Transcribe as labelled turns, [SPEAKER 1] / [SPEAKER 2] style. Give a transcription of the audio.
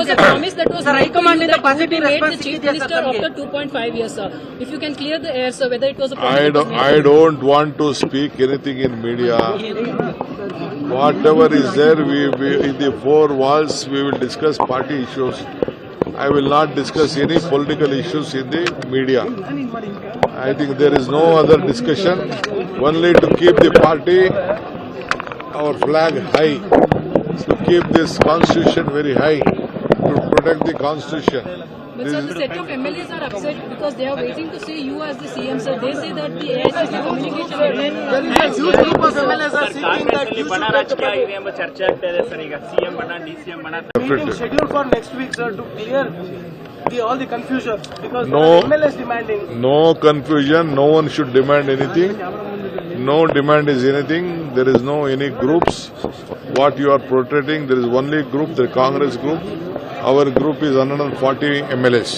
[SPEAKER 1] was a promise that was made to you
[SPEAKER 2] recommending the
[SPEAKER 1] that you will be
[SPEAKER 2] positive
[SPEAKER 1] made the
[SPEAKER 2] response
[SPEAKER 1] chief
[SPEAKER 2] CTS
[SPEAKER 1] minister after 2.5 years, sir. If you can clear the air, sir, whether it was a promise that was made.
[SPEAKER 3] I don't want to speak anything in media. Whatever is there, we in the four walls, we will discuss party issues. I will not discuss any political issues in the media. I think there is no other discussion, only to keep the party, our flag high, to keep this constitution very high, to protect the constitution.
[SPEAKER 1] But sir, the set of MLAs are upset because they are waiting to see you as the CM, sir. They say that the AICC communication.
[SPEAKER 2] There is a huge group of MLAs are seeking that you should take the party.
[SPEAKER 4] ಎಂಬ ಚರ್ಚೆ ಆಗ್ತಾ ಇದೆ sir ಈಗ CM ಬಣ DCM ಬಣ
[SPEAKER 2] Meeting scheduled for next week, sir, to clear all the confusion because
[SPEAKER 3] No.
[SPEAKER 2] MLAs demanding.
[SPEAKER 3] No confusion, no one should demand anything. No demand is anything. There is no any groups. What you are protecting, there is only group, the Congress group. Our group is 140 MLAs.